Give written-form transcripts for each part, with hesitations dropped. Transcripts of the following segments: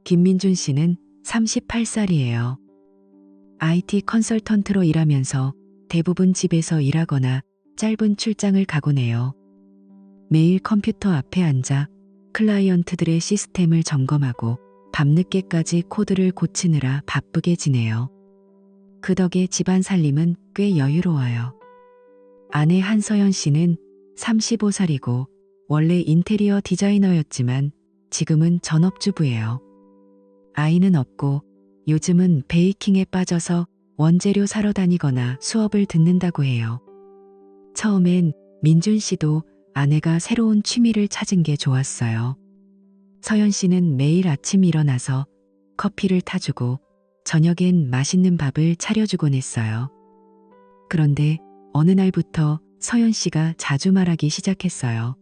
김민준 씨는 38살이에요. IT 컨설턴트로 일하면서 대부분 집에서 일하거나 짧은 출장을 가곤 해요. 매일 컴퓨터 앞에 앉아 클라이언트들의 시스템을 점검하고 밤늦게까지 코드를 고치느라 바쁘게 지내요. 그 덕에 집안 살림은 꽤 여유로워요. 아내 한서연 씨는 35살이고 원래 인테리어 디자이너였지만 지금은 전업주부예요. 아이는 없고 요즘은 베이킹에 빠져서 원재료 사러 다니거나 수업을 듣는다고 해요. 처음엔 민준 씨도 아내가 새로운 취미를 찾은 게 좋았어요. 서연 씨는 매일 아침 일어나서 커피를 타주고 저녁엔 맛있는 밥을 차려주곤 했어요. 그런데 어느 날부터 서연 씨가 자주 말하기 시작했어요.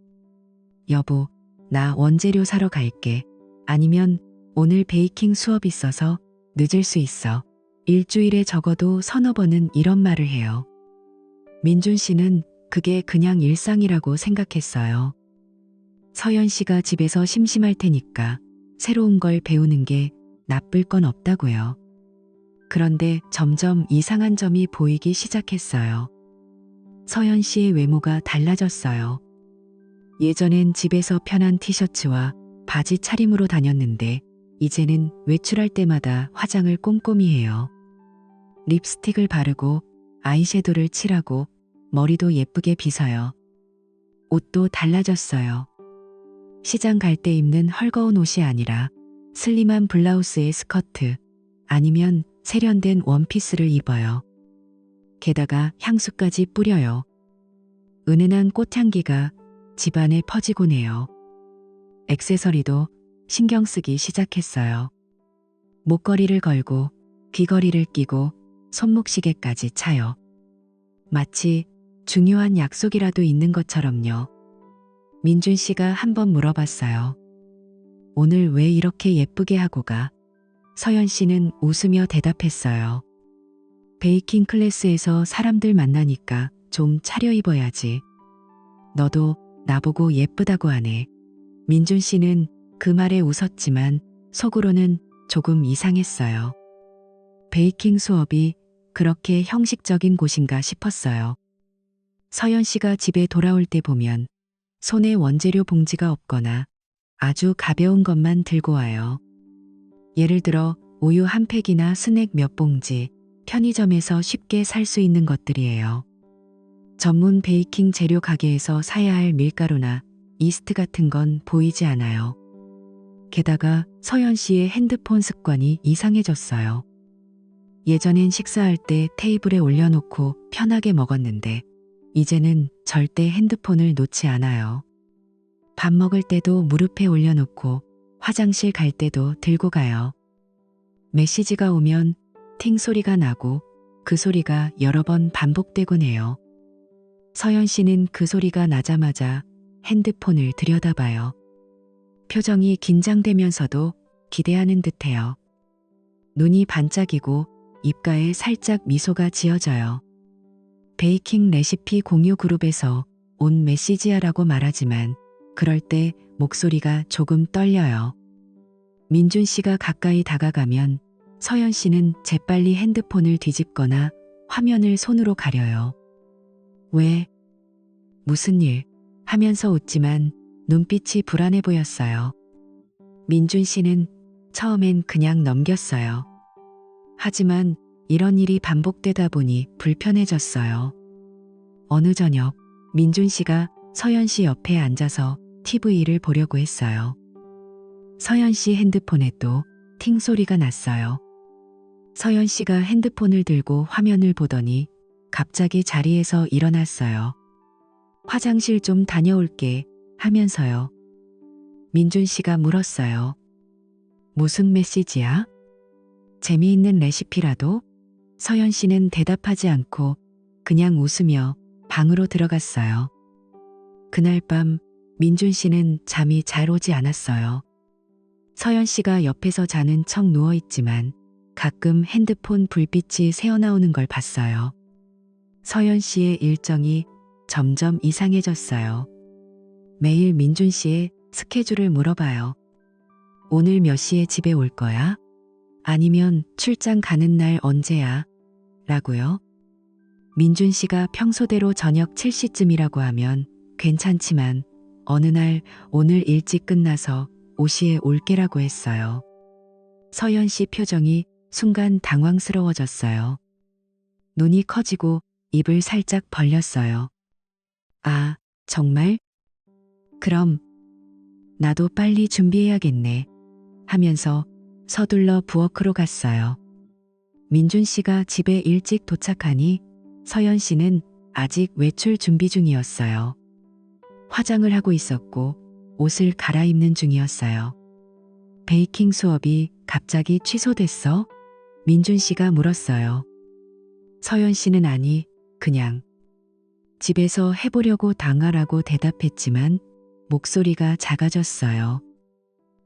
여보, 나 원재료 사러 갈게. 아니면 오늘 베이킹 수업 있어서 늦을 수 있어. 일주일에 적어도 서너 번은 이런 말을 해요. 민준 씨는 그게 그냥 일상이라고 생각했어요. 서연 씨가 집에서 심심할 테니까 새로운 걸 배우는 게 나쁠 건 없다고요. 그런데 점점 이상한 점이 보이기 시작했어요. 서연 씨의 외모가 달라졌어요. 예전엔 집에서 편한 티셔츠와 바지 차림으로 다녔는데 이제는 외출할 때마다 화장을 꼼꼼히 해요. 립스틱을 바르고 아이섀도를 칠하고 머리도 예쁘게 빗어요. 옷도 달라졌어요. 시장 갈 때 입는 헐거운 옷이 아니라 슬림한 블라우스에 스커트 아니면 세련된 원피스를 입어요. 게다가 향수까지 뿌려요. 은은한 꽃향기가 집안에 퍼지곤 해요. 액세서리도 신경 쓰기 시작했어요. 목걸이를 걸고 귀걸이를 끼고 손목시계까지 차요. 마치 중요한 약속이라도 있는 것처럼요. 민준 씨가 한번 물어봤어요. 오늘 왜 이렇게 예쁘게 하고 가? 서연 씨는 웃으며 대답했어요. 베이킹 클래스에서 사람들 만나니까 좀 차려입어야지. 너도 나보고 예쁘다고 하네. 민준 씨는 그 말에 웃었지만 속으로는 조금 이상했어요. 베이킹 수업이 그렇게 형식적인 곳인가 싶었어요. 서연 씨가 집에 돌아올 때 보면 손에 원재료 봉지가 없거나 아주 가벼운 것만 들고 와요. 예를 들어 우유 한 팩이나 스낵 몇 봉지, 편의점에서 쉽게 살 수 있는 것들이에요. 전문 베이킹 재료 가게에서 사야 할 밀가루나 이스트 같은 건 보이지 않아요. 게다가 서연 씨의 핸드폰 습관이 이상해졌어요. 예전엔 식사할 때 테이블에 올려놓고 편하게 먹었는데 이제는 절대 핸드폰을 놓지 않아요. 밥 먹을 때도 무릎에 올려놓고 화장실 갈 때도 들고 가요. 메시지가 오면 팅 소리가 나고 그 소리가 여러 번 반복되곤 해요. 서연 씨는 그 소리가 나자마자 핸드폰을 들여다봐요. 표정이 긴장되면서도 기대하는 듯해요. 눈이 반짝이고 입가에 살짝 미소가 지어져요. 베이킹 레시피 공유 그룹에서 온 메시지야라고 말하지만 그럴 때 목소리가 조금 떨려요. 민준 씨가 가까이 다가가면 서연 씨는 재빨리 핸드폰을 뒤집거나 화면을 손으로 가려요. 왜? 무슨 일? 하면서 웃지만 눈빛이 불안해 보였어요. 민준 씨는 처음엔 그냥 넘겼어요. 하지만 이런 일이 반복되다 보니 불편해졌어요. 어느 저녁 민준 씨가 서연 씨 옆에 앉아서 TV를 보려고 했어요. 서연 씨 핸드폰에 또 팅 소리가 났어요. 서연 씨가 핸드폰을 들고 화면을 보더니 갑자기 자리에서 일어났어요. 화장실 좀 다녀올게 하면서요. 민준 씨가 물었어요. 무슨 메시지야? 재미있는 레시피라도? 서연 씨는 대답하지 않고 그냥 웃으며 방으로 들어갔어요. 그날 밤 민준 씨는 잠이 잘 오지 않았어요. 서연 씨가 옆에서 자는 척 누워있지만 가끔 핸드폰 불빛이 새어나오는 걸 봤어요. 서연 씨의 일정이 점점 이상해졌어요. 매일 민준 씨의 스케줄을 물어봐요. 오늘 몇 시에 집에 올 거야? 아니면 출장 가는 날 언제야? 라고요. 민준 씨가 평소대로 저녁 7시쯤이라고 하면 괜찮지만 어느 날 오늘 일찍 끝나서 5시에 올게라고 했어요. 서연 씨 표정이 순간 당황스러워졌어요. 눈이 커지고 입을 살짝 벌렸어요. 아, 정말? 그럼 나도 빨리 준비해야겠네 하면서 서둘러 부엌으로 갔어요. 민준 씨가 집에 일찍 도착하니 서연 씨는 아직 외출 준비 중이었어요. 화장을 하고 있었고 옷을 갈아입는 중이었어요. 베이킹 수업이 갑자기 취소됐어? 민준 씨가 물었어요. 서연 씨는 아니, 그냥 집에서 해보려고 당하라고 대답했지만 목소리가 작아졌어요.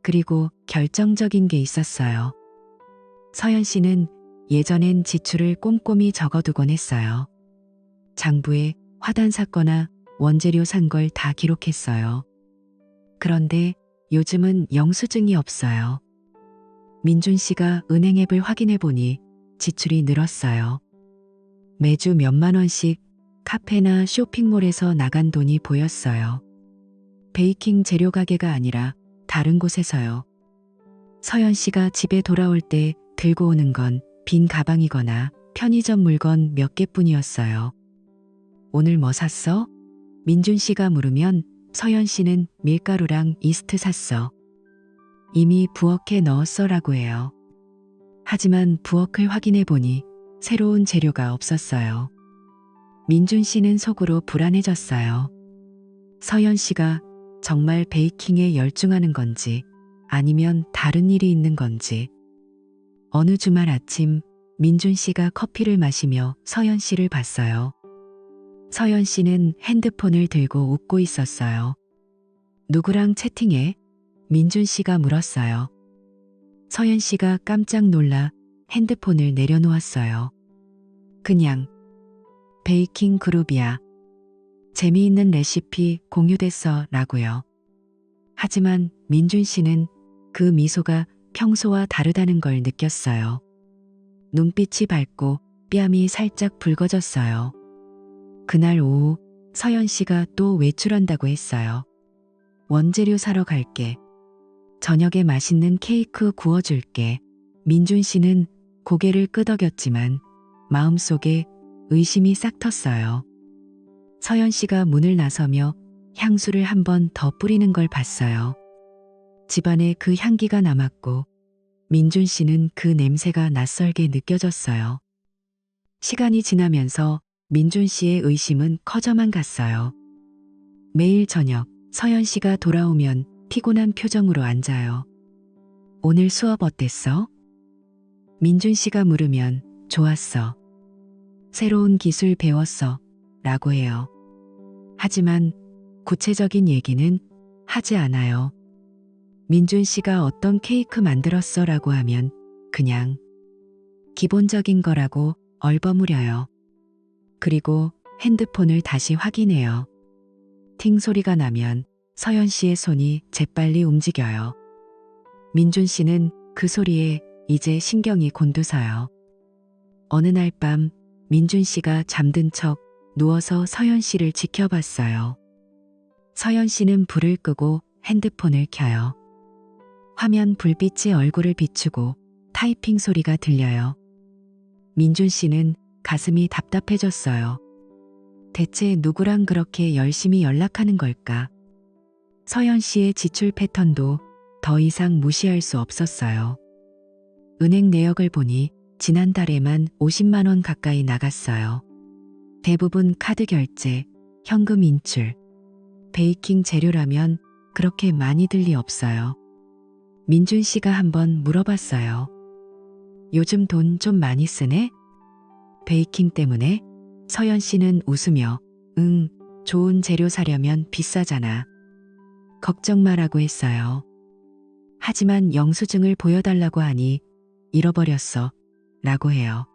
그리고 결정적인 게 있었어요. 서연 씨는 예전엔 지출을 꼼꼼히 적어두곤 했어요. 장부에 화단 샀거나 원재료 산 걸 다 기록했어요. 그런데 요즘은 영수증이 없어요. 민준 씨가 은행 앱을 확인해 보니 지출이 늘었어요. 매주 몇만 원씩 카페나 쇼핑몰에서 나간 돈이 보였어요. 베이킹 재료 가게가 아니라 다른 곳에서요. 서연 씨가 집에 돌아올 때 들고 오는 건 빈 가방이거나 편의점 물건 몇 개뿐이었어요. 오늘 뭐 샀어? 민준 씨가 물으면 서연 씨는 밀가루랑 이스트 샀어. 이미 부엌에 넣었어라고 해요. 하지만 부엌을 확인해 보니 새로운 재료가 없었어요. 민준 씨는 속으로 불안해졌어요. 서연 씨가 정말 베이킹에 열중하는 건지 아니면 다른 일이 있는 건지. 어느 주말 아침 민준 씨가 커피를 마시며 서연 씨를 봤어요. 서연 씨는 핸드폰을 들고 웃고 있었어요. 누구랑 채팅해? 민준 씨가 물었어요. 서연 씨가 깜짝 놀라 핸드폰을 내려놓았어요. 그냥 베이킹 그룹이야. 재미있는 레시피 공유됐어 라고요. 하지만 민준 씨는 그 미소가 평소와 다르다는 걸 느꼈어요. 눈빛이 밝고 뺨이 살짝 붉어졌어요. 그날 오후 서연 씨가 또 외출한다고 했어요. 원재료 사러 갈게. 저녁에 맛있는 케이크 구워줄게. 민준 씨는 고개를 끄덕였지만 마음속에 의심이 싹 텄어요. 서연 씨가 문을 나서며 향수를 한 번 더 뿌리는 걸 봤어요. 집안에 그 향기가 남았고 민준 씨는 그 냄새가 낯설게 느껴졌어요. 시간이 지나면서 민준 씨의 의심은 커져만 갔어요. 매일 저녁 서연 씨가 돌아오면 피곤한 표정으로 앉아요. 오늘 수업 어땠어? 민준 씨가 물으면 좋았어. 새로운 기술 배웠어. 라고 해요. 하지만 구체적인 얘기는 하지 않아요. 민준 씨가 어떤 케이크 만들었어 라고 하면 그냥 기본적인 거라고 얼버무려요. 그리고 핸드폰을 다시 확인해요. 팅 소리가 나면 서연 씨의 손이 재빨리 움직여요. 민준 씨는 그 소리에 이제 신경이 곤두서요. 어느 날 밤 민준 씨가 잠든 척 누워서 서연 씨를 지켜봤어요. 서연 씨는 불을 끄고 핸드폰을 켜요. 화면 불빛이 얼굴을 비추고 타이핑 소리가 들려요. 민준 씨는 가슴이 답답해졌어요. 대체 누구랑 그렇게 열심히 연락하는 걸까? 서연 씨의 지출 패턴도 더 이상 무시할 수 없었어요. 은행 내역을 보니 지난달에만 50만 원 가까이 나갔어요. 대부분 카드 결제, 현금 인출. 베이킹 재료라면 그렇게 많이 들 리 없어요. 민준 씨가 한번 물어봤어요. 요즘 돈 좀 많이 쓰네? 베이킹 때문에? 서연 씨는 웃으며 응, 좋은 재료 사려면 비싸잖아. 걱정 마라고 했어요. 하지만 영수증을 보여달라고 하니 잃어버렸어 라고 해요.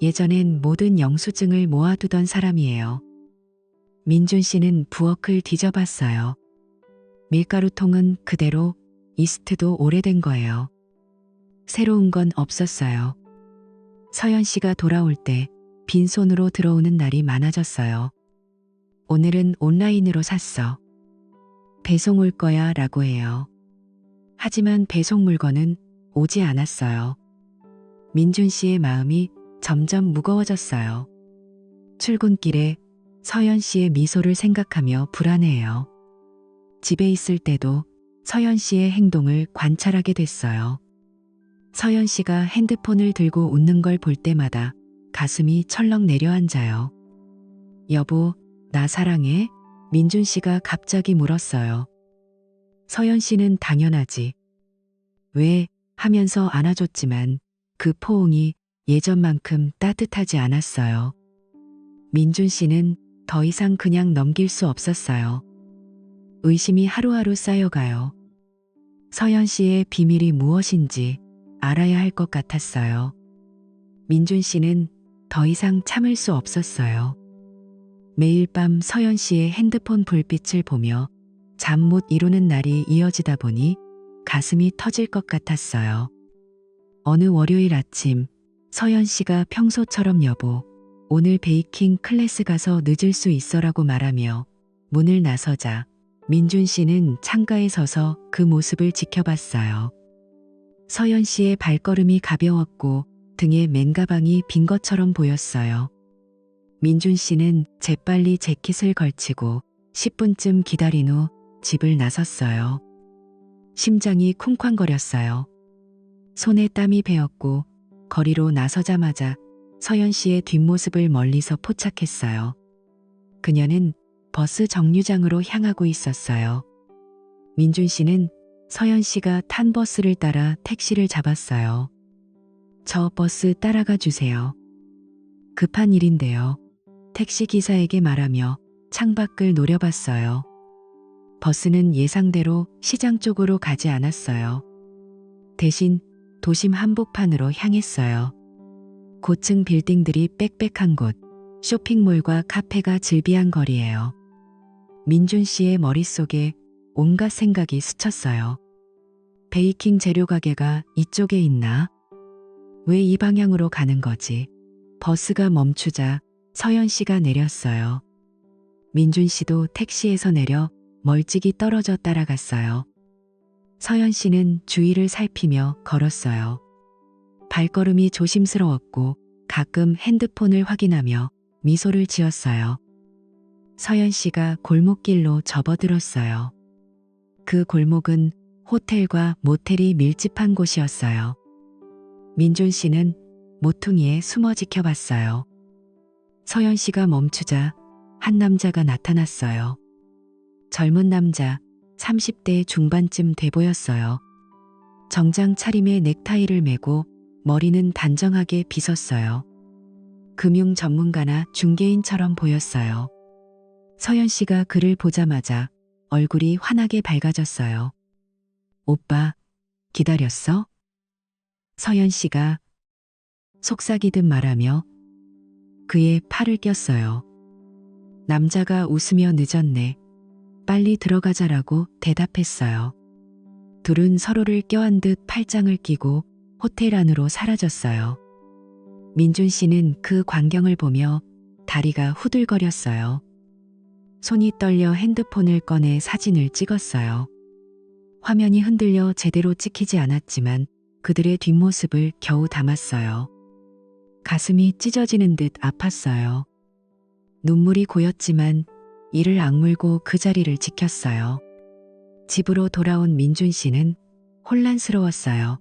예전엔 모든 영수증을 모아두던 사람이에요. 민준 씨는 부엌을 뒤져봤어요. 밀가루통은 그대로, 이스트도 오래된 거예요. 새로운 건 없었어요. 서연 씨가 돌아올 때 빈손으로 들어오는 날이 많아졌어요. 오늘은 온라인으로 샀어. 배송 올 거야 라고 해요. 하지만 배송 물건은 오지 않았어요. 민준 씨의 마음이 점점 무거워졌어요. 출근길에 서연 씨의 미소를 생각하며 불안해해요. 집에 있을 때도 서연 씨의 행동을 관찰하게 됐어요. 서연 씨가 핸드폰을 들고 웃는 걸 볼 때마다 가슴이 철렁 내려앉아요. 여보, 나 사랑해? 민준 씨가 갑자기 물었어요. 서연 씨는 당연하지. 왜? 하면서 안아줬지만 그 포옹이 예전만큼 따뜻하지 않았어요. 민준 씨는 더 이상 그냥 넘길 수 없었어요. 의심이 하루하루 쌓여가요. 서연 씨의 비밀이 무엇인지 알아야 할 것 같았어요. 민준 씨는 더 이상 참을 수 없었어요. 매일 밤 서연 씨의 핸드폰 불빛을 보며 잠 못 이루는 날이 이어지다 보니 가슴이 터질 것 같았어요. 어느 월요일 아침 서연 씨가 평소처럼 여보, 오늘 베이킹 클래스 가서 늦을 수 있어라고 말하며 문을 나서자 민준 씨는 창가에 서서 그 모습을 지켜봤어요. 서연 씨의 발걸음이 가벼웠고 등에 맨가방이 빈 것처럼 보였어요. 민준 씨는 재빨리 재킷을 걸치고 10분쯤 기다린 후 집을 나섰어요. 심장이 쿵쾅거렸어요. 손에 땀이 배었고 거리로 나서자마자 서연 씨의 뒷모습을 멀리서 포착했어요. 그녀는 버스 정류장으로 향하고 있었어요. 민준 씨는 서연 씨가 탄 버스를 따라 택시를 잡았어요. 저 버스 따라가 주세요. 급한 일인데요. 택시 기사에게 말하며 창밖을 노려봤어요. 버스는 예상대로 시장 쪽으로 가지 않았어요. 대신 도심 한복판으로 향했어요. 고층 빌딩들이 빽빽한 곳, 쇼핑몰과 카페가 즐비한 거리예요. 민준 씨의 머릿속에 온갖 생각이 스쳤어요. 베이킹 재료 가게가 이쪽에 있나? 왜 이 방향으로 가는 거지? 버스가 멈추자 서연 씨가 내렸어요. 민준 씨도 택시에서 내려 멀찍이 떨어져 따라갔어요. 서연 씨는 주위를 살피며 걸었어요. 발걸음이 조심스러웠고 가끔 핸드폰을 확인하며 미소를 지었어요. 서연 씨가 골목길로 접어들었어요. 그 골목은 호텔과 모텔이 밀집한 곳이었어요. 민준 씨는 모퉁이에 숨어 지켜봤어요. 서연 씨가 멈추자 한 남자가 나타났어요. 젊은 남자, 30대 중반쯤 돼 보였어요. 정장 차림에 넥타이를 메고 머리는 단정하게 빗었어요. 금융 전문가나 중개인처럼 보였어요. 서연 씨가 그를 보자마자 얼굴이 환하게 밝아졌어요. 오빠, 기다렸어? 서연 씨가 속삭이듯 말하며 그의 팔을 꼈어요. 남자가 웃으며 늦었네. 빨리 들어가자라고 대답했어요. 둘은 서로를 껴안 듯 팔짱을 끼고 호텔 안으로 사라졌어요. 민준 씨는 그 광경을 보며 다리가 후들거렸어요. 손이 떨려 핸드폰을 꺼내 사진을 찍었어요. 화면이 흔들려 제대로 찍히지 않았지만 그들의 뒷모습을 겨우 담았어요. 가슴이 찢어지는 듯 아팠어요. 눈물이 고였지만 이를 악물고 그 자리를 지켰어요. 집으로 돌아온 민준 씨는 혼란스러웠어요.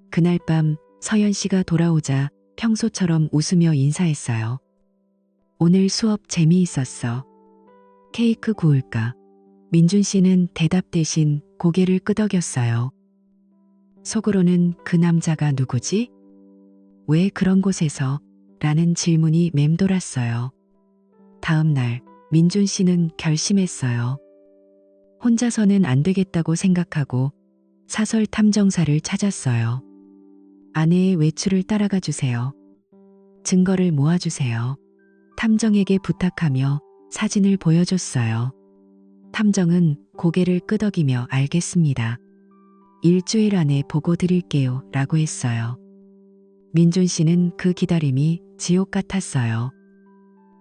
그날 밤 서연 씨가 돌아오자 평소처럼 웃으며 인사했어요. 오늘 수업 재미있었어. 케이크 구울까? 민준 씨는 대답 대신 고개를 끄덕였어요. 속으로는 그 남자가 누구지? 왜 그런 곳에서? 라는 질문이 맴돌았어요. 다음 날 민준 씨는 결심했어요. 혼자서는 안 되겠다고 생각하고 사설 탐정사를 찾았어요. 아내의 외출을 따라가 주세요. 증거를 모아주세요. 탐정에게 부탁하며 사진을 보여줬어요. 탐정은 고개를 끄덕이며 알겠습니다. 일주일 안에 보고 드릴게요 라고 했어요. 민준 씨는 그 기다림이 지옥 같았어요.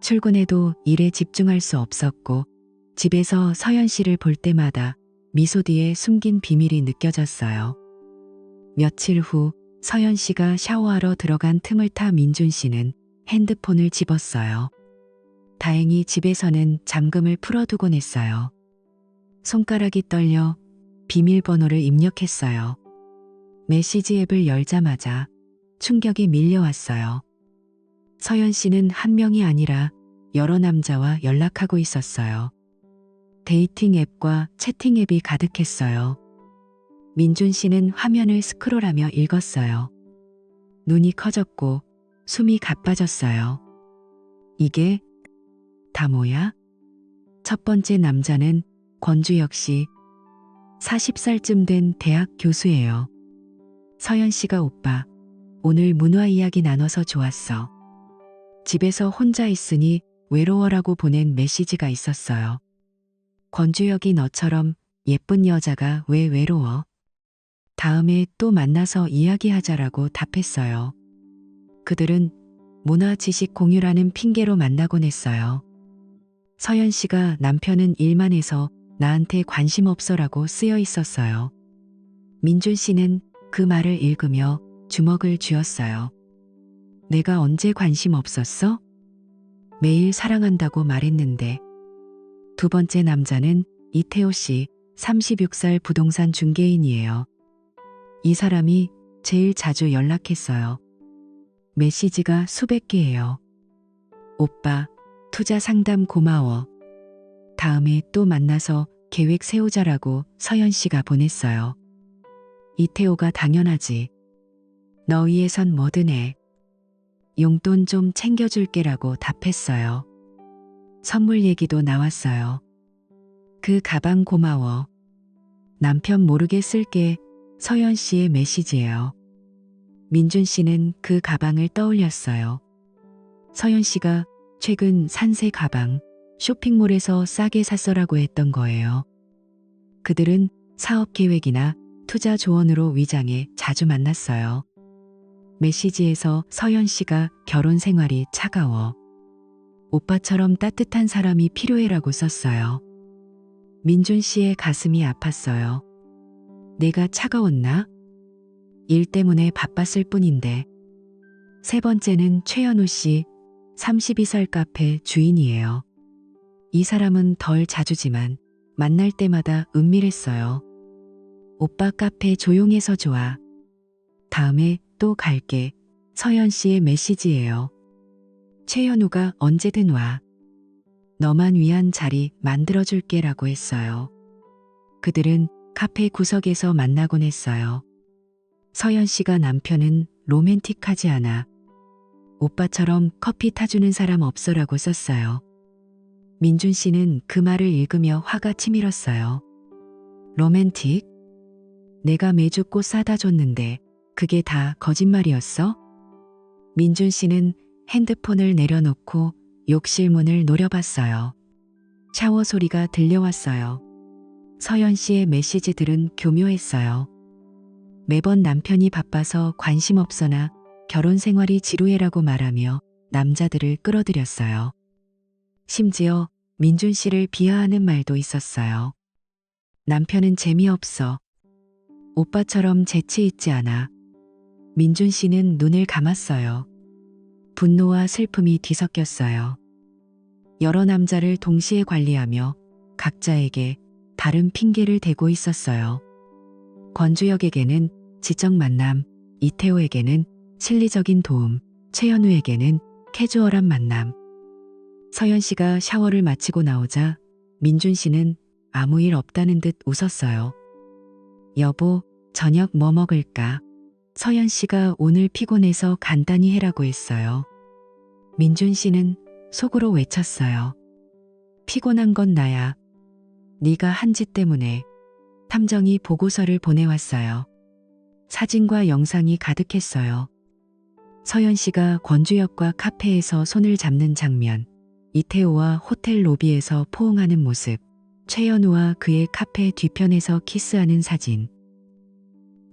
출근해도 일에 집중할 수 없었고 집에서 서연 씨를 볼 때마다 미소 뒤에 숨긴 비밀이 느껴졌어요. 며칠 후 서연 씨가 샤워하러 들어간 틈을 타 민준 씨는 핸드폰을 집었어요. 다행히 집에서는 잠금을 풀어두곤 했어요. 손가락이 떨려 비밀번호를 입력했어요. 메시지 앱을 열자마자 충격이 밀려왔어요. 서연 씨는 한 명이 아니라 여러 남자와 연락하고 있었어요. 데이팅 앱과 채팅 앱이 가득했어요. 민준 씨는 화면을 스크롤하며 읽었어요. 눈이 커졌고 숨이 가빠졌어요. 이게 다 뭐야? 첫 번째 남자는 권주혁 씨, 40살쯤 된 대학 교수예요. 서연 씨가 오빠, 오늘 문화 이야기 나눠서 좋았어. 집에서 혼자 있으니 외로워라고 보낸 메시지가 있었어요. 권주혁이 너처럼 예쁜 여자가 왜 외로워? 다음에 또 만나서 이야기하자라고 답했어요. 그들은 문화 지식 공유라는 핑계로 만나곤 했어요. 서연 씨가 남편은 일만 해서 나한테 관심 없어라고 쓰여 있었어요. 민준 씨는 그 말을 읽으며 주먹을 쥐었어요. 내가 언제 관심 없었어? 매일 사랑한다고 말했는데. 두 번째 남자는 이태호 씨, 36살 부동산 중개인이에요. 이 사람이 제일 자주 연락했어요. 메시지가 수백 개예요. 오빠, 투자 상담 고마워. 다음에 또 만나서 계획 세우자라고 서연 씨가 보냈어요. 이태호가 당연하지. 너 위해선 뭐든 해. 용돈 좀 챙겨줄게라고 답했어요. 선물 얘기도 나왔어요. 그 가방 고마워. 남편 모르게 쓸게. 서연 씨의 메시지예요. 민준 씨는 그 가방을 떠올렸어요. 서연 씨가 최근 산 새 가방, 쇼핑몰에서 싸게 샀어라고 했던 거예요. 그들은 사업 계획이나 투자 조언으로 위장해 자주 만났어요. 메시지에서 서연 씨가 결혼 생활이 차가워. 오빠처럼 따뜻한 사람이 필요해라고 썼어요. 민준 씨의 가슴이 아팠어요. 내가 차가웠나? 일 때문에 바빴을 뿐인데. 세 번째는 최현우 씨, 32살 카페 주인이에요. 이 사람은 덜 자주지만 만날 때마다 은밀했어요. 오빠 카페 조용해서 좋아. 다음에 또 갈게. 서연 씨의 메시지예요. 최현우가 언제든 와. 너만 위한 자리 만들어줄게 라고 했어요. 그들은 카페 구석에서 만나곤 했어요. 서연 씨가 남편은 로맨틱하지 않아. 오빠처럼 커피 타주는 사람 없어라고 썼어요. 민준 씨는 그 말을 읽으며 화가 치밀었어요. 로맨틱? 내가 매주 꽃 사다 줬는데 그게 다 거짓말이었어? 민준 씨는 핸드폰을 내려놓고 욕실 문을 노려봤어요. 샤워 소리가 들려왔어요. 서연 씨의 메시지들은 교묘했어요. 매번 남편이 바빠서 관심 없거나 결혼 생활이 지루해라고 말하며 남자들을 끌어들였어요. 심지어 민준 씨를 비하하는 말도 있었어요. 남편은 재미없어. 오빠처럼 재치 있지 않아. 민준 씨는 눈을 감았어요. 분노와 슬픔이 뒤섞였어요. 여러 남자를 동시에 관리하며 각자에게 다른 핑계를 대고 있었어요. 권주혁에게는 지적 만남, 이태호에게는 실리적인 도움, 최현우에게는 캐주얼한 만남. 서연 씨가 샤워를 마치고 나오자 민준 씨는 아무 일 없다는 듯 웃었어요. 여보, 저녁 뭐 먹을까? 서연 씨가 오늘 피곤해서 간단히 해라고 했어요. 민준 씨는 속으로 외쳤어요. 피곤한 건 나야. 네가 한 짓 때문에. 탐정이 보고서를 보내왔어요. 사진과 영상이 가득했어요. 서연 씨가 권주혁과 카페에서 손을 잡는 장면, 이태호와 호텔 로비에서 포옹하는 모습, 최현우와 그의 카페 뒤편에서 키스하는 사진.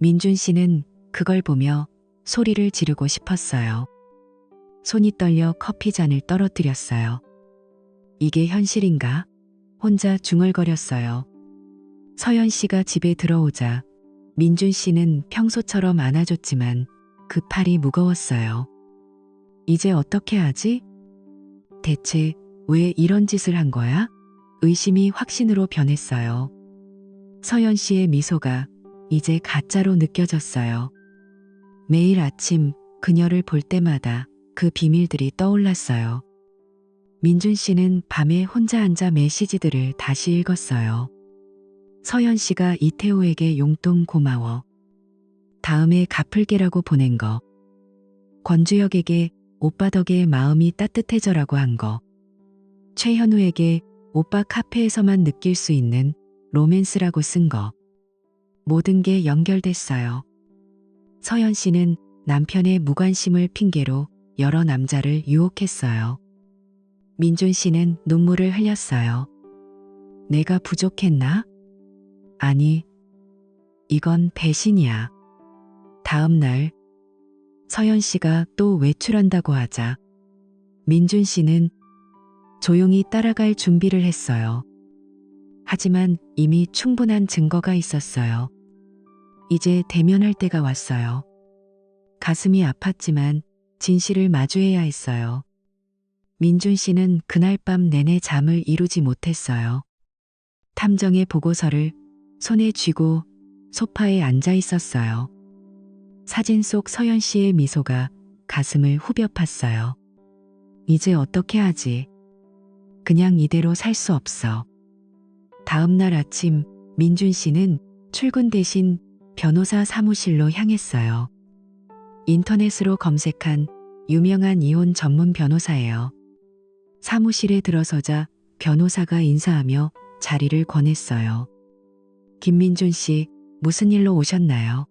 민준 씨는 그걸 보며 소리를 지르고 싶었어요. 손이 떨려 커피잔을 떨어뜨렸어요. 이게 현실인가? 혼자 중얼거렸어요. 서연 씨가 집에 들어오자 민준 씨는 평소처럼 안아줬지만 그 팔이 무거웠어요. 이제 어떻게 하지? 대체 왜 이런 짓을 한 거야? 의심이 확신으로 변했어요. 서연 씨의 미소가 이제 가짜로 느껴졌어요. 매일 아침 그녀를 볼 때마다 그 비밀들이 떠올랐어요. 민준 씨는 밤에 혼자 앉아 메시지들을 다시 읽었어요. 서연 씨가 이태호에게 용돈 고마워. 다음에 갚을게라고 보낸 거. 권주혁에게 오빠 덕에 마음이 따뜻해져라고 한 거. 최현우에게 오빠 카페에서만 느낄 수 있는 로맨스라고 쓴 거. 모든 게 연결됐어요. 서연 씨는 남편의 무관심을 핑계로 여러 남자를 유혹했어요. 민준 씨는 눈물을 흘렸어요. 내가 부족했나? 아니, 이건 배신이야. 다음 날 서연 씨가 또 외출한다고 하자 민준 씨는 조용히 따라갈 준비를 했어요. 하지만 이미 충분한 증거가 있었어요. 이제 대면할 때가 왔어요. 가슴이 아팠지만 진실을 마주해야 했어요. 민준 씨는 그날 밤 내내 잠을 이루지 못했어요. 탐정의 보고서를 손에 쥐고 소파에 앉아 있었어요. 사진 속 서연 씨의 미소가 가슴을 후벼 팠어요. 이제 어떻게 하지? 그냥 이대로 살 수 없어. 다음 날 아침 민준 씨는 출근 대신 변호사 사무실로 향했어요. 인터넷으로 검색한 유명한 이혼 전문 변호사예요. 사무실에 들어서자 변호사가 인사하며 자리를 권했어요. 김민준 씨, 무슨 일로 오셨나요?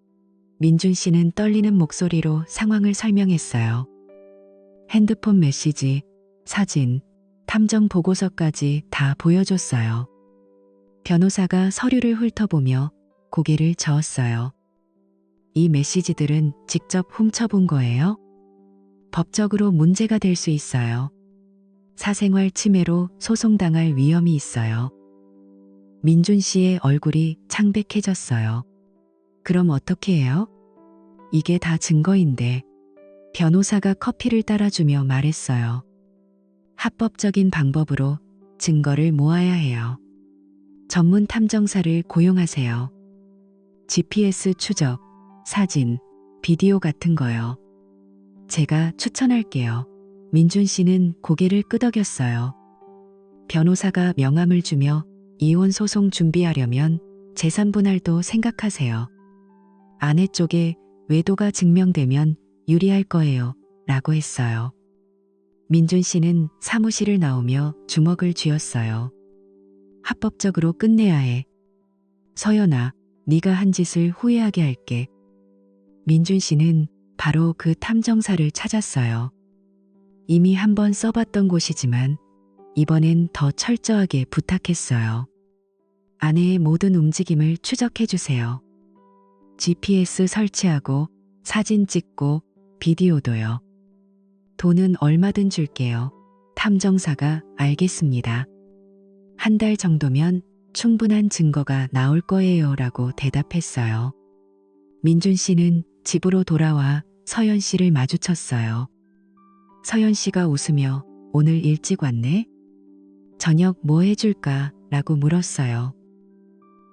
민준 씨는 떨리는 목소리로 상황을 설명했어요. 핸드폰 메시지, 사진, 탐정 보고서까지 다 보여줬어요. 변호사가 서류를 훑어보며 고개를 저었어요. 이 메시지들은 직접 훔쳐본 거예요? 법적으로 문제가 될 수 있어요. 사생활 침해로 소송당할 위험이 있어요. 민준 씨의 얼굴이 창백해졌어요. 그럼 어떻게 해요? 이게 다 증거인데. 변호사가 커피를 따라주며 말했어요. 합법적인 방법으로 증거를 모아야 해요. 전문 탐정사를 고용하세요. GPS 추적, 사진, 비디오 같은 거요. 제가 추천할게요. 민준 씨는 고개를 끄덕였어요. 변호사가 명함을 주며 이혼 소송 준비하려면 재산 분할도 생각하세요. 아내 쪽에 외도가 증명되면 유리할 거예요. 라고 했어요. 민준 씨는 사무실을 나오며 주먹을 쥐었어요. 합법적으로 끝내야 해. 서연아, 네가 한 짓을 후회하게 할게. 민준 씨는 바로 그 탐정사를 찾았어요. 이미 한번 써봤던 곳이지만 이번엔 더 철저하게 부탁했어요. 아내의 모든 움직임을 추적해주세요. GPS 설치하고 사진 찍고 비디오도요. 돈은 얼마든 줄게요. 탐정사가 알겠습니다. 한 달 정도면 충분한 증거가 나올 거예요. 라고 대답했어요. 민준 씨는 집으로 돌아와 서연 씨를 마주쳤어요. 서연 씨가 웃으며 오늘 일찍 왔네? 저녁 뭐 해줄까? 라고 물었어요.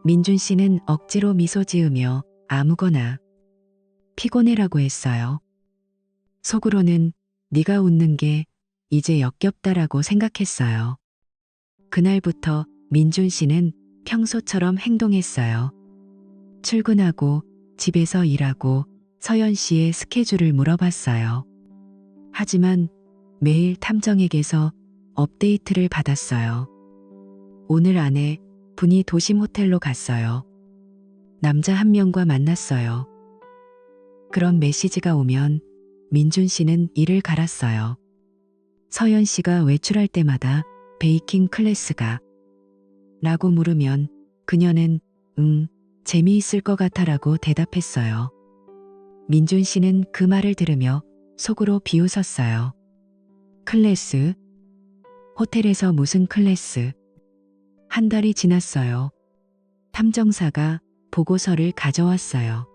민준 씨는 억지로 미소 지으며 아무거나. 피곤해라고 했어요. 속으로는 네가 웃는 게 이제 역겹다라고 생각했어요. 그날부터 민준 씨는 평소처럼 행동했어요. 출근하고 집에서 일하고 서연 씨의 스케줄을 물어봤어요. 하지만 매일 탐정에게서 업데이트를 받았어요. 오늘 안에 분이 도심 호텔로 갔어요. 남자 한 명과 만났어요. 그런 메시지가 오면 민준 씨는 이를 갈았어요. 서연 씨가 외출할 때마다 베이킹 클래스가 라고 물으면 그녀는 응, 재미있을 것 같아라고 대답했어요. 민준 씨는 그 말을 들으며 속으로 비웃었어요. 클래스? 호텔에서 무슨 클래스? 한 달이 지났어요. 탐정사가 보고서를 가져왔어요.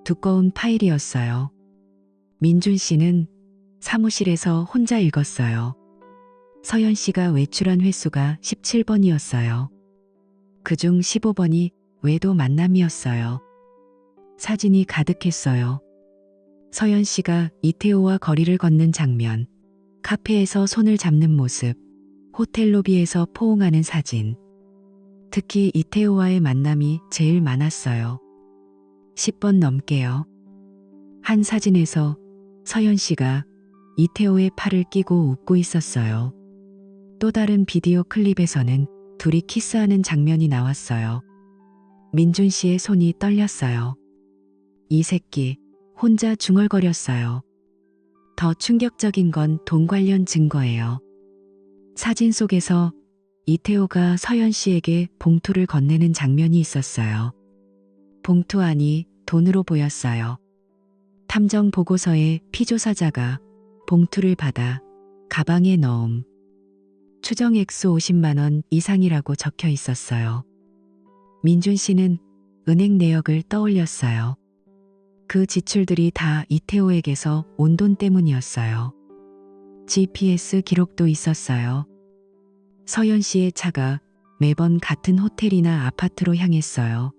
두꺼운 파일이었어요. 민준 씨는 사무실에서 혼자 읽었어요. 서연 씨가 외출한 횟수가 17번이었어요. 그중 15번이 외도 만남이었어요. 사진이 가득했어요. 서연 씨가 이태호와 거리를 걷는 장면, 카페에서 손을 잡는 모습, 호텔 로비에서 포옹하는 사진. 특히 이태호와의 만남이 제일 많았어요. 10번 넘게요. 한 사진에서 서연 씨가 이태호의 팔을 끼고 웃고 있었어요. 또 다른 비디오 클립에서는 둘이 키스하는 장면이 나왔어요. 민준 씨의 손이 떨렸어요. 이 새끼, 혼자 중얼거렸어요. 더 충격적인 건 돈 관련 증거예요. 사진 속에서 이태호가 서연 씨에게 봉투를 건네는 장면이 있었어요. 봉투 안이 돈으로 보였어요. 탐정 보고서에 피조사자가 봉투를 받아 가방에 넣음. 추정 액수 50만 원 이상이라고 적혀 있었어요. 민준 씨는 은행 내역을 떠올렸어요. 그 지출들이 다 이태호에게서 온 돈 때문이었어요. GPS 기록도 있었어요. 서연 씨의 차가 매번 같은 호텔이나 아파트로 향했어요.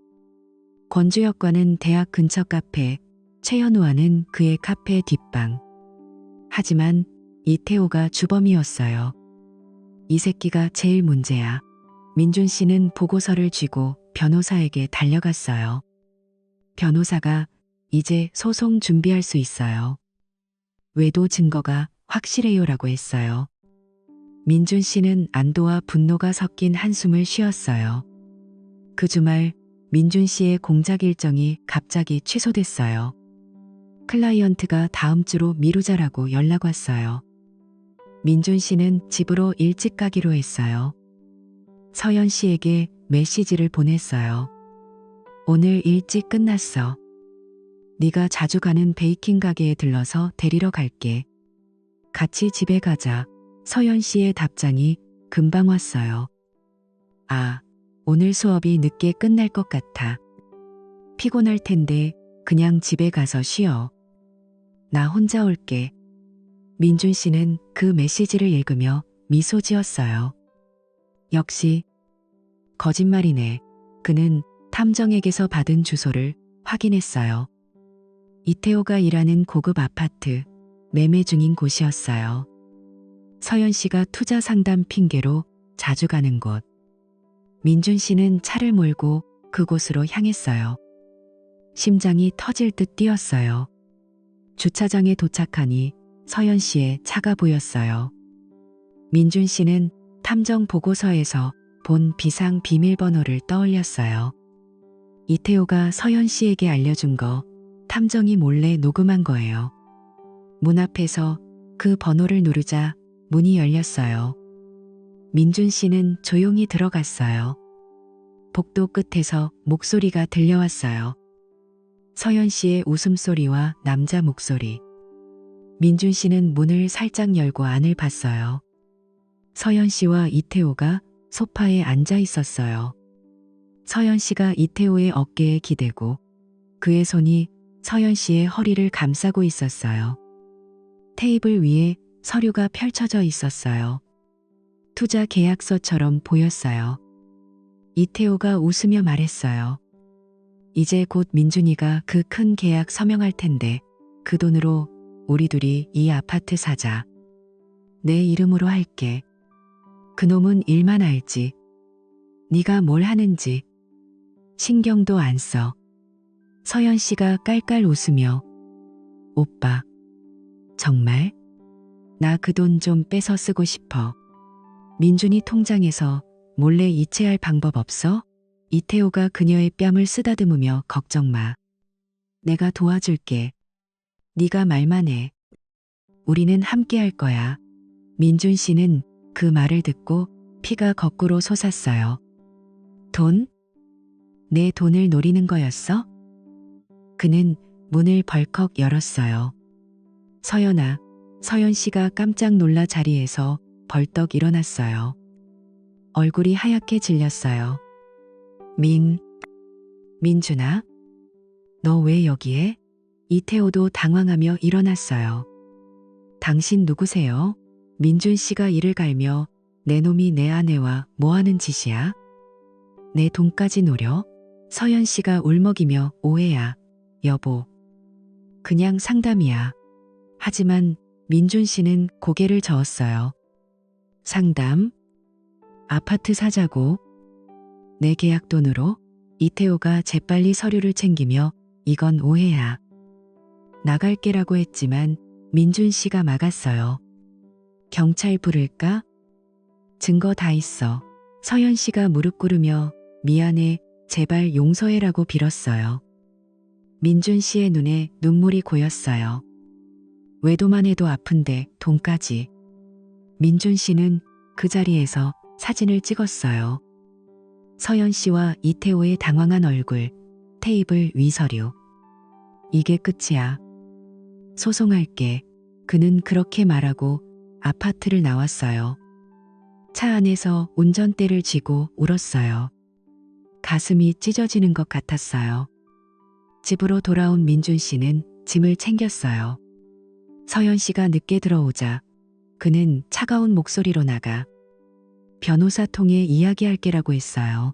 권주혁과는 대학 근처 카페, 최현우와는 그의 카페 뒷방. 하지만 이태호가 주범이었어요. 이 새끼가 제일 문제야. 민준 씨는 보고서를 쥐고 변호사에게 달려갔어요. 변호사가 이제 소송 준비할 수 있어요. 외도 증거가 확실해요라고 했어요. 민준 씨는 안도와 분노가 섞인 한숨을 쉬었어요. 그 주말 민준 씨의 공작 일정이 갑자기 취소됐어요. 클라이언트가 다음 주로 미루자라고 연락 왔어요. 민준 씨는 집으로 일찍 가기로 했어요. 서연 씨에게 메시지를 보냈어요. 오늘 일찍 끝났어. 네가 자주 가는 베이킹 가게에 들러서 데리러 갈게. 같이 집에 가자. 서연 씨의 답장이 금방 왔어요. 아, 오늘 수업이 늦게 끝날 것 같아. 피곤할 텐데 그냥 집에 가서 쉬어. 나 혼자 올게. 민준 씨는 그 메시지를 읽으며 미소 지었어요. 역시 거짓말이네. 그는 탐정에게서 받은 주소를 확인했어요. 이태호가 일하는 고급 아파트, 매매 중인 곳이었어요. 서연 씨가 투자 상담 핑계로 자주 가는 곳. 민준 씨는 차를 몰고 그곳으로 향했어요. 심장이 터질 듯 뛰었어요. 주차장에 도착하니 서연 씨의 차가 보였어요. 민준 씨는 탐정 보고서에서 본 비상 비밀번호를 떠올렸어요. 이태호가 서연 씨에게 알려준 거 탐정이 몰래 녹음한 거예요. 문 앞에서 그 번호를 누르자 문이 열렸어요. 민준 씨는 조용히 들어갔어요. 복도 끝에서 목소리가 들려왔어요. 서연 씨의 웃음소리와 남자 목소리. 민준 씨는 문을 살짝 열고 안을 봤어요. 서연 씨와 이태호가 소파에 앉아 있었어요. 서연 씨가 이태호의 어깨에 기대고 그의 손이 서연 씨의 허리를 감싸고 있었어요. 테이블 위에 서류가 펼쳐져 있었어요. 투자 계약서처럼 보였어요. 이태호가 웃으며 말했어요. 이제 곧 민준이가 그 큰 계약 서명할 텐데 그 돈으로 우리 둘이 이 아파트 사자. 내 이름으로 할게. 그놈은 일만 알지. 네가 뭘 하는지 신경도 안 써. 서연 씨가 깔깔 웃으며 오빠 정말? 나 그 돈 좀 빼서 쓰고 싶어. 민준이 통장에서 몰래 이체할 방법 없어? 이태호가 그녀의 뺨을 쓰다듬으며 걱정 마. 내가 도와줄게. 네가 말만 해. 우리는 함께 할 거야. 민준 씨는 그 말을 듣고 피가 거꾸로 솟았어요. 돈? 내 돈을 노리는 거였어? 그는 문을 벌컥 열었어요. 서연아, 서연 씨가 깜짝 놀라 자리에서 벌떡 일어났어요. 얼굴이 하얗게 질렸어요. 민준아? 너 왜 여기에? 이태호도 당황하며 일어났어요. 당신 누구세요? 민준 씨가 이를 갈며 내 놈이 내 아내와 뭐하는 짓이야? 내 돈까지 노려? 서연 씨가 울먹이며 오해야. 여보. 그냥 상담이야. 하지만 민준 씨는 고개를 저었어요. 상담? 아파트 사자고? 내 계약 돈으로? 이태호가 재빨리 서류를 챙기며 이건 오해야. 나갈게라고 했지만 민준 씨가 막았어요. 경찰 부를까? 증거 다 있어. 서연 씨가 무릎 꿇으며 미안해, 제발 용서해라고 빌었어요. 민준 씨의 눈에 눈물이 고였어요. 외도만 해도 아픈데 돈까지. 민준 씨는 그 자리에서 사진을 찍었어요. 서연 씨와 이태호의 당황한 얼굴, 테이블 위 서류. 이게 끝이야. 소송할게. 그는 그렇게 말하고 아파트를 나왔어요. 차 안에서 운전대를 쥐고 울었어요. 가슴이 찢어지는 것 같았어요. 집으로 돌아온 민준 씨는 짐을 챙겼어요. 서연 씨가 늦게 들어오자 그는 차가운 목소리로 나가 변호사 통해 이야기할게라고 했어요.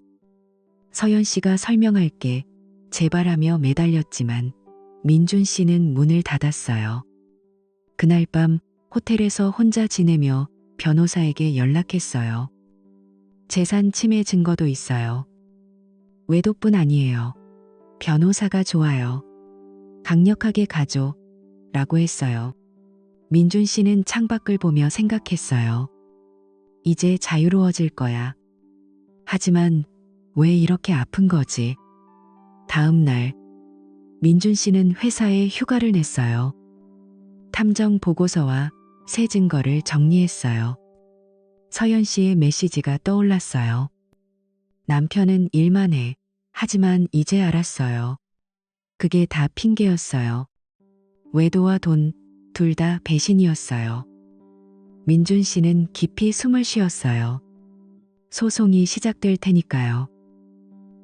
서연 씨가 설명할게 제발하며 매달렸지만 민준 씨는 문을 닫았어요. 그날 밤 호텔에서 혼자 지내며 변호사에게 연락했어요. 재산 침해 증거도 있어요. 외도뿐 아니에요. 변호사가 좋아요. 강력하게 가죠. 라고 했어요. 민준 씨는 창밖을 보며 생각했어요. 이제 자유로워질 거야. 하지만 왜 이렇게 아픈 거지? 다음 날 민준 씨는 회사에 휴가를 냈어요. 탐정 보고서와 새 증거를 정리했어요. 서연 씨의 메시지가 떠올랐어요. 남편은 일만 해. 하지만 이제 알았어요. 그게 다 핑계였어요. 외도와 돈, 둘 다 배신이었어요. 민준 씨는 깊이 숨을 쉬었어요. 소송이 시작될 테니까요.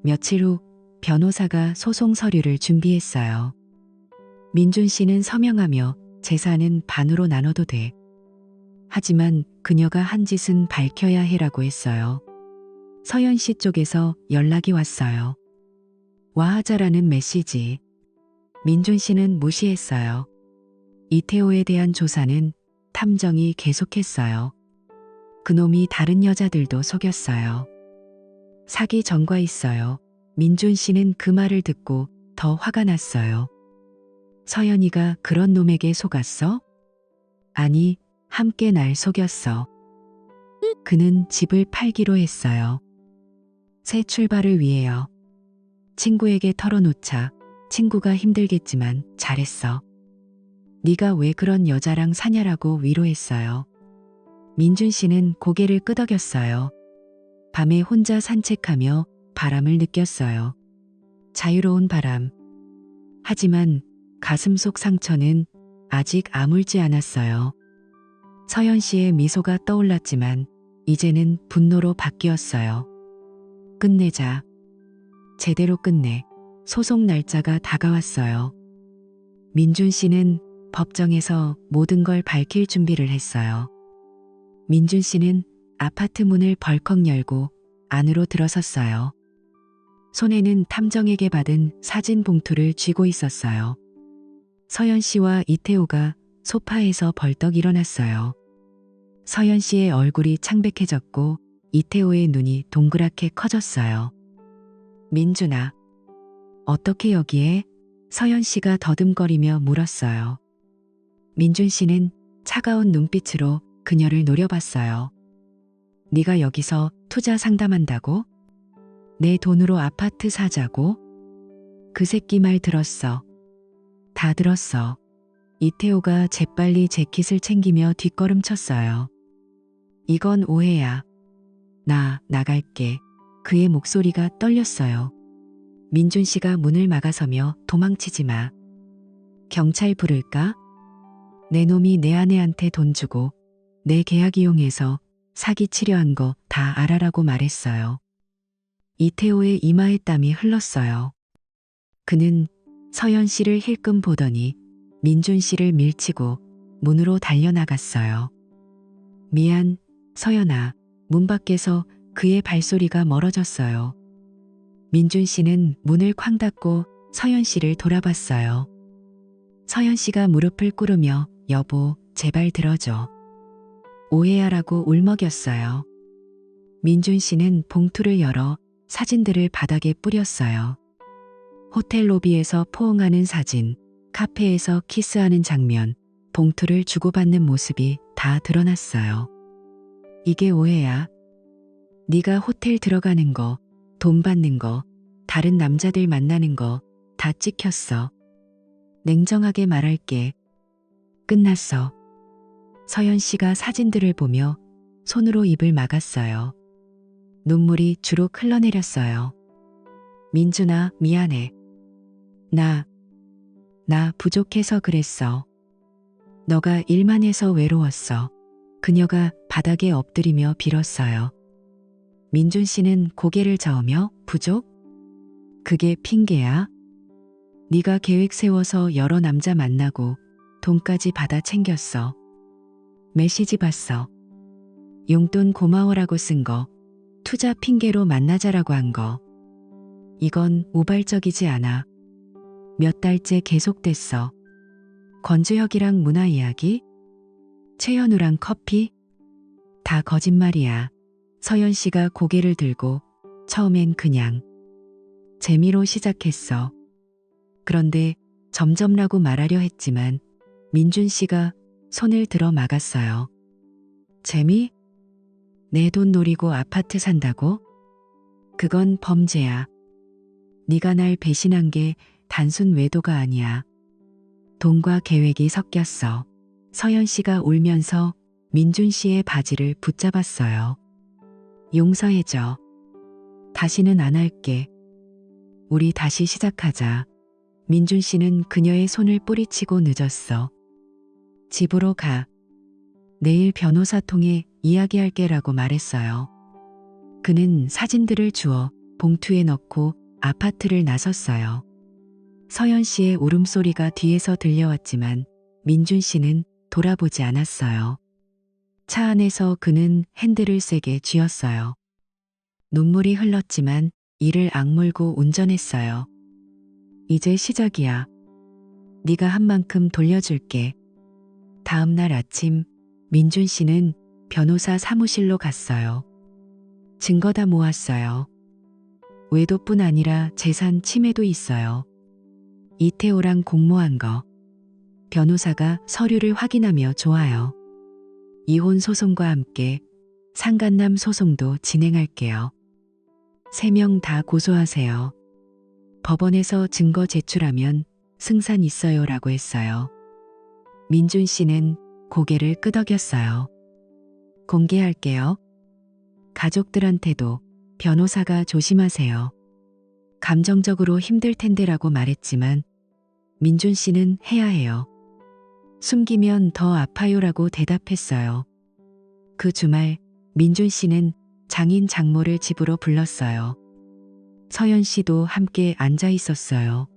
며칠 후 변호사가 소송 서류를 준비했어요. 민준 씨는 서명하며 재산은 반으로 나눠도 돼. 하지만 그녀가 한 짓은 밝혀야 해라고 했어요. 서연 씨 쪽에서 연락이 왔어요. 와하자라는 메시지. 민준 씨는 무시했어요. 이태호에 대한 조사는 탐정이 계속했어요. 그놈이 다른 여자들도 속였어요. 사기 전과 있어요. 민준 씨는 그 말을 듣고 더 화가 났어요. 서연이가 그런 놈에게 속았어? 아니, 함께 날 속였어. 그는 집을 팔기로 했어요. 새 출발을 위해요. 친구에게 털어놓자 친구가 힘들겠지만 잘했어. 네가 왜 그런 여자랑 사냐라고 위로했어요. 민준 씨는 고개를 끄덕였어요. 밤에 혼자 산책하며 바람을 느꼈어요. 자유로운 바람. 하지만 가슴속 상처는 아직 아물지 않았어요. 서연 씨의 미소가 떠올랐지만 이제는 분노로 바뀌었어요. 끝내자. 제대로 끝내. 소송 날짜가 다가왔어요. 민준 씨는 법정에서 모든 걸 밝힐 준비를 했어요. 민준 씨는 아파트 문을 벌컥 열고 안으로 들어섰어요. 손에는 탐정에게 받은 사진 봉투를 쥐고 있었어요. 서연 씨와 이태호가 소파에서 벌떡 일어났어요. 서연 씨의 얼굴이 창백해졌고 이태호의 눈이 동그랗게 커졌어요. 민준아, 어떻게 여기에? 서연 씨가 더듬거리며 물었어요. 민준 씨는 차가운 눈빛으로 그녀를 노려봤어요. 네가 여기서 투자 상담한다고? 내 돈으로 아파트 사자고? 그 새끼 말 들었어. 다 들었어. 이태호가 재빨리 재킷을 챙기며 뒷걸음쳤어요. 이건 오해야. 나 나갈게. 그의 목소리가 떨렸어요. 민준 씨가 문을 막아서며 도망치지 마. 경찰 부를까? 내 놈이 내 아내한테 돈 주고 내 계약 이용해서 사기 치려 한 거 다 알아라고 말했어요. 이태호의 이마에 땀이 흘렀어요. 그는 서연 씨를 힐끔 보더니 민준 씨를 밀치고 문으로 달려나갔어요. 미안, 서연아. 문 밖에서 그의 발소리가 멀어졌어요. 민준 씨는 문을 쾅 닫고 서연 씨를 돌아봤어요. 서연 씨가 무릎을 꿇으며 여보, 제발 들어줘. 오해야라고 울먹였어요. 민준 씨는 봉투를 열어 사진들을 바닥에 뿌렸어요. 호텔 로비에서 포옹하는 사진, 카페에서 키스하는 장면, 봉투를 주고받는 모습이 다 드러났어요. 이게 오해야. 네가 호텔 들어가는 거, 돈 받는 거, 다른 남자들 만나는 거 다 찍혔어. 냉정하게 말할게. 끝났어. 서연 씨가 사진들을 보며 손으로 입을 막았어요. 눈물이 주룩 흘러내렸어요. 민준아, 미안해. 나 부족해서 그랬어. 너가 일만 해서 외로웠어. 그녀가 바닥에 엎드리며 빌었어요. 민준 씨는 고개를 저으며 부족? 그게 핑계야? 네가 계획 세워서 여러 남자 만나고 돈까지 받아 챙겼어. 메시지 봤어. 용돈 고마워라고 쓴 거, 투자 핑계로 만나자라고 한 거. 이건 우발적이지 않아. 몇 달째 계속됐어. 권주혁이랑 문화 이야기? 최현우랑 커피? 다 거짓말이야. 서연 씨가 고개를 들고 처음엔 그냥 재미로 시작했어. 그런데 점점라고 말하려 했지만 민준 씨가 손을 들어 막았어요. 재미? 내 돈 노리고 아파트 산다고? 그건 범죄야. 네가 날 배신한 게 단순 외도가 아니야. 돈과 계획이 섞였어. 서연 씨가 울면서 민준 씨의 바지를 붙잡았어요. 용서해줘. 다시는 안 할게. 우리 다시 시작하자. 민준 씨는 그녀의 손을 뿌리치고 늦었어. 집으로 가. 내일 변호사 통해 이야기할게라고 말했어요. 그는 사진들을 주워 봉투에 넣고 아파트를 나섰어요. 서연 씨의 울음소리가 뒤에서 들려왔지만 민준 씨는 돌아보지 않았어요. 차 안에서 그는 핸들을 세게 쥐었어요. 눈물이 흘렀지만 이를 악물고 운전했어요. 이제 시작이야. 네가 한 만큼 돌려줄게. 다음 날 아침 민준 씨는 변호사 사무실로 갔어요. 증거 다 모았어요. 외도뿐 아니라 재산 침해도 있어요. 이태호랑 공모한 거. 변호사가 서류를 확인하며 좋아요. 이혼 소송과 함께 상간남 소송도 진행할게요. 3명 다 고소하세요. 법원에서 증거 제출하면 승산 있어요라고 했어요. 민준 씨는 고개를 끄덕였어요. 공개할게요. 가족들한테도 변호사가 조심하세요. 감정적으로 힘들 텐데라고 말했지만 민준 씨는 해야 해요. 숨기면 더 아파요라고 대답했어요. 그 주말 민준 씨는 장인 장모를 집으로 불렀어요. 서연 씨도 함께 앉아 있었어요.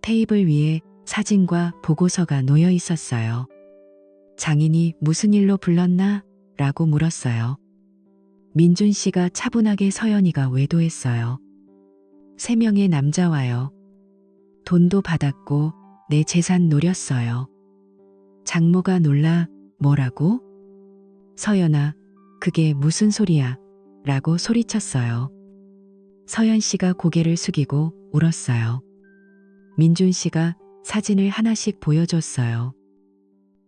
테이블 위에 사진과 보고서가 놓여 있었어요. 장인이 무슨 일로 불렀나? 라고 물었어요. 민준 씨가 차분하게 서연이가 외도했어요. 3명의 남자와요. 돈도 받았고 내 재산 노렸어요. 장모가 놀라 뭐라고? 서연아, 그게 무슨 소리야? 라고 소리쳤어요. 서연 씨가 고개를 숙이고 울었어요. 민준 씨가 사진을 하나씩 보여줬어요.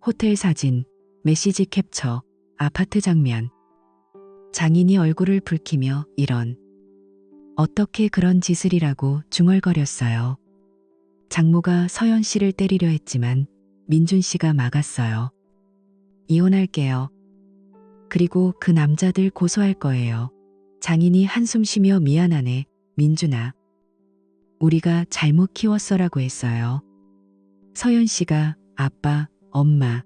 호텔 사진, 메시지 캡처, 아파트 장면. 장인이 얼굴을 붉히며 이런. 어떻게 그런 짓을이라고 중얼거렸어요. 장모가 서연 씨를 때리려 했지만 민준 씨가 막았어요. 이혼할게요. 그리고 그 남자들 고소할 거예요. 장인이 한숨 쉬며 미안하네, 민준아. 우리가 잘못 키웠어라고 했어요. 서연 씨가 아빠, 엄마,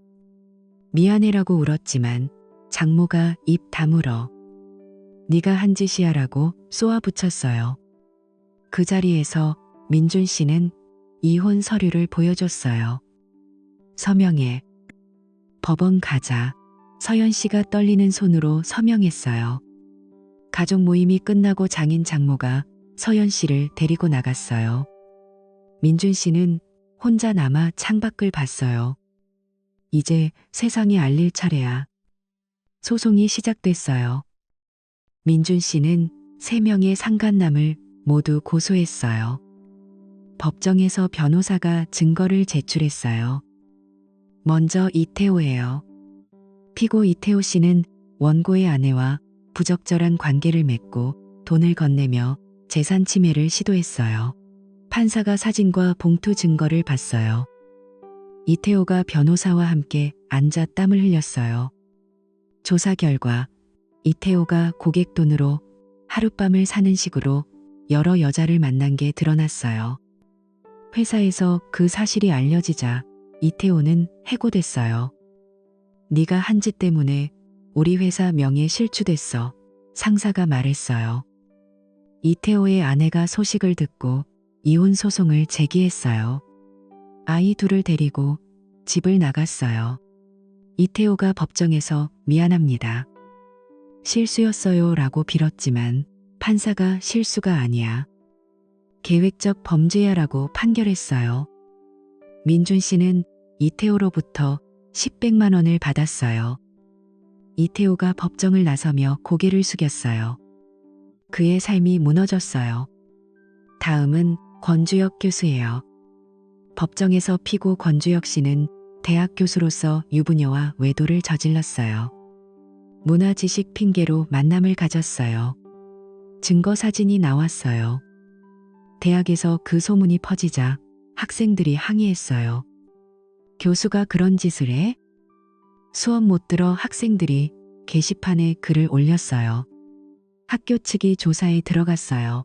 미안해라고 울었지만 장모가 입 다물어 네가 한 짓이야라고 쏘아붙였어요. 그 자리에서 민준 씨는 이혼 서류를 보여줬어요. 서명해. 법원 가자. 서연 씨가 떨리는 손으로 서명했어요. 가족 모임이 끝나고 장인 장모가 서연 씨를 데리고 나갔어요. 민준 씨는 혼자 남아 창밖을 봤어요. 이제 세상에 알릴 차례야. 소송이 시작됐어요. 민준 씨는 3명의 상간남을 모두 고소했어요. 법정에서 변호사가 증거를 제출했어요. 먼저 이태호예요. 피고 이태호 씨는 원고의 아내와 부적절한 관계를 맺고 돈을 건네며 재산 침해를 시도했어요. 판사가 사진과 봉투 증거를 봤어요. 이태호가 변호사와 함께 앉아 땀을 흘렸어요. 조사 결과 이태호가 고객 돈으로 하룻밤을 사는 식으로 여러 여자를 만난 게 드러났어요. 회사에서 그 사실이 알려지자 이태호는 해고됐어요. 네가 한 짓 때문에 우리 회사 명예 실추됐어. 상사가 말했어요. 이태호의 아내가 소식을 듣고 이혼 소송을 제기했어요. 아이 둘을 데리고 집을 나갔어요. 이태호가 법정에서 미안합니다. 실수였어요 라고 빌었지만 판사가 실수가 아니야. 계획적 범죄야라고 판결했어요. 민준 씨는 이태호로부터 10백만 원을 받았어요. 이태호가 법정을 나서며 고개를 숙였어요. 그의 삶이 무너졌어요. 다음은 권주혁 교수예요. 법정에서 피고 권주혁 씨는 대학 교수로서 유부녀와 외도를 저질렀어요. 문화지식 핑계로 만남을 가졌어요. 증거 사진이 나왔어요. 대학에서 그 소문이 퍼지자 학생들이 항의했어요. 교수가 그런 짓을 해? 수업 못 들어 학생들이 게시판에 글을 올렸어요. 학교 측이 조사에 들어갔어요.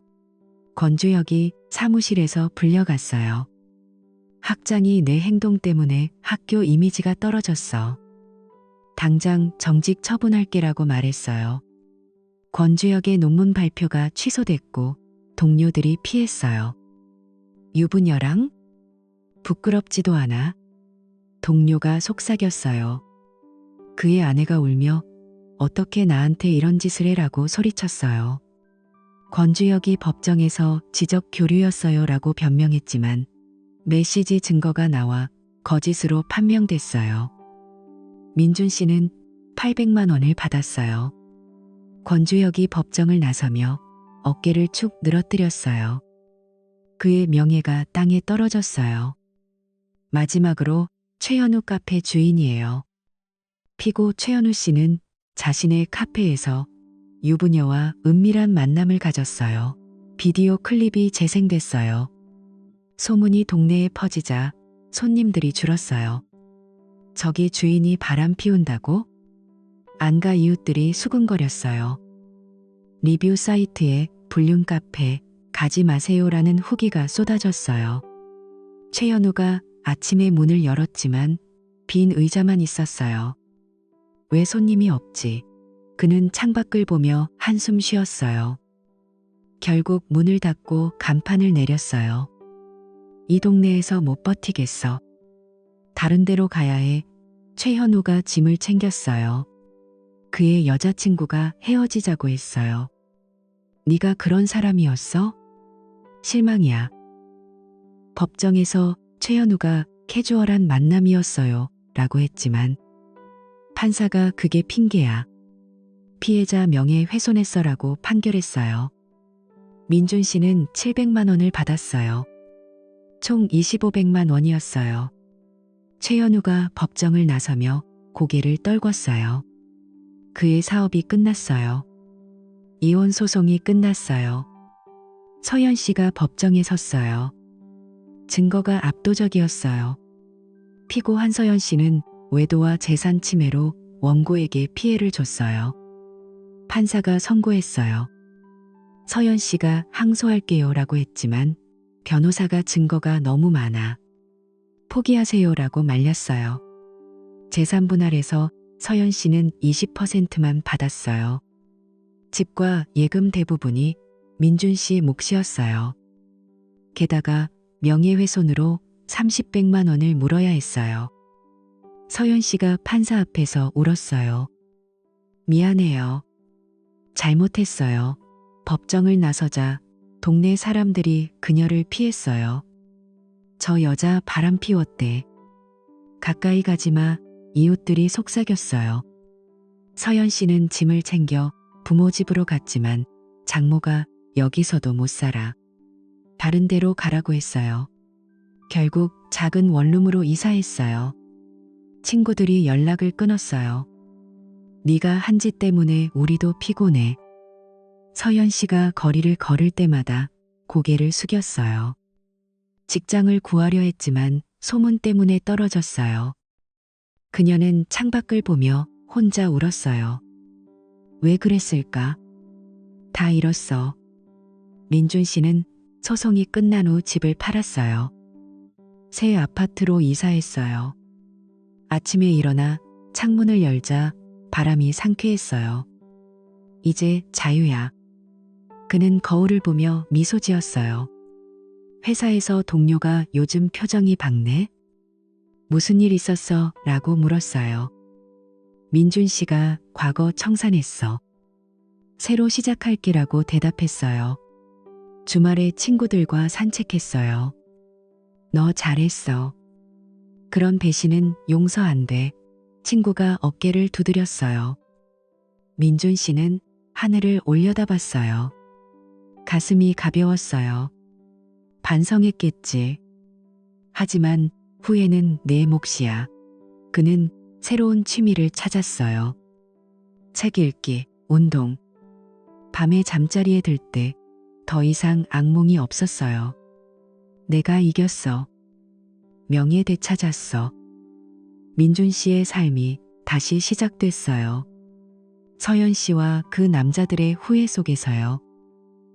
권주혁이 사무실에서 불려갔어요. 학장이 내 행동 때문에 학교 이미지가 떨어졌어. 당장 정직 처분할게라고 말했어요. 권주혁의 논문 발표가 취소됐고 동료들이 피했어요. 유부녀랑? 부끄럽지도 않아? 동료가 속삭였어요. 그의 아내가 울며 어떻게 나한테 이런 짓을 해라고 소리쳤어요. 권주혁이 법정에서 지적 교류였어요 라고 변명했지만 메시지 증거가 나와 거짓으로 판명됐어요. 민준 씨는 800만 원을 받았어요. 권주혁이 법정을 나서며 어깨를 축 늘어뜨렸어요. 그의 명예가 땅에 떨어졌어요. 마지막으로 최현우 카페 주인이에요. 피고 최현우 씨는 자신의 카페에서 유부녀와 은밀한 만남을 가졌어요. 비디오 클립이 재생됐어요. 소문이 동네에 퍼지자 손님들이 줄었어요. 저기 주인이 바람 피운다고? 안가 이웃들이 수근거렸어요. 리뷰 사이트에 불륜 카페 가지 마세요라는 후기가 쏟아졌어요. 최현우가 아침에 문을 열었지만 빈 의자만 있었어요. 왜 손님이 없지? 그는 창밖을 보며 한숨 쉬었어요. 결국 문을 닫고 간판을 내렸어요. 이 동네에서 못 버티겠어. 다른 데로 가야 해. 최현우가 짐을 챙겼어요. 그의 여자친구가 헤어지자고 했어요. 네가 그런 사람이었어? 실망이야. 법정에서 최현우가 캐주얼한 만남이었어요 라고 했지만 판사가 그게 핑계야. 피해자 명예 훼손했어라고 판결했어요. 민준 씨는 700만 원을 받았어요. 총 2500만 원이었어요. 최현우가 법정을 나서며 고개를 떨궜어요. 그의 사업이 끝났어요. 이혼 소송이 끝났어요. 서연 씨가 법정에 섰어요. 증거가 압도적이었어요. 피고 한서연 씨는 외도와 재산 침해로 원고에게 피해를 줬어요. 판사가 선고했어요. 서연 씨가 항소할게요 라고 했지만 변호사가 증거가 너무 많아. 포기하세요라고 말렸어요. 재산 분할해서 서연 씨는 20%만 받았어요. 집과 예금 대부분이 민준 씨 몫이었어요. 게다가 명예훼손으로 30백만 원을 물어야 했어요. 서연 씨가 판사 앞에서 울었어요. 미안해요. 잘못했어요. 법정을 나서자 동네 사람들이 그녀를 피했어요. 저 여자 바람 피웠대. 가까이 가지마. 이웃들이 속삭였어요. 서연 씨는 짐을 챙겨 부모 집으로 갔지만 장모가 여기서도 못 살아. 다른 데로 가라고 했어요. 결국 작은 원룸으로 이사했어요. 친구들이 연락을 끊었어요. 네가 한 짓 때문에 우리도 피곤해. 서연 씨가 거리를 걸을 때마다 고개를 숙였어요. 직장을 구하려 했지만 소문 때문에 떨어졌어요. 그녀는 창밖을 보며 혼자 울었어요. 왜 그랬을까? 다 잃었어. 민준 씨는 소송이 끝난 후 집을 팔았어요. 새 아파트로 이사했어요. 아침에 일어나 창문을 열자 바람이 상쾌했어요. 이제 자유야. 그는 거울을 보며 미소 지었어요. 회사에서 동료가 요즘 표정이 밝네? 무슨 일 있었어? 라고 물었어요. 민준 씨가 과거 청산했어. 새로 시작할기라고 대답했어요. 주말에 친구들과 산책했어요. 너 잘했어. 그런 배신은 용서 안 돼. 친구가 어깨를 두드렸어요. 민준 씨는 하늘을 올려다봤어요. 가슴이 가벼웠어요. 반성했겠지. 하지만 후회는 내 몫이야. 그는 새로운 취미를 찾았어요. 책 읽기, 운동. 밤에 잠자리에 들 때 더 이상 악몽이 없었어요. 내가 이겼어. 명예 되찾았어. 민준 씨의 삶이 다시 시작됐어요. 서연 씨와 그 남자들의 후회 속에서요.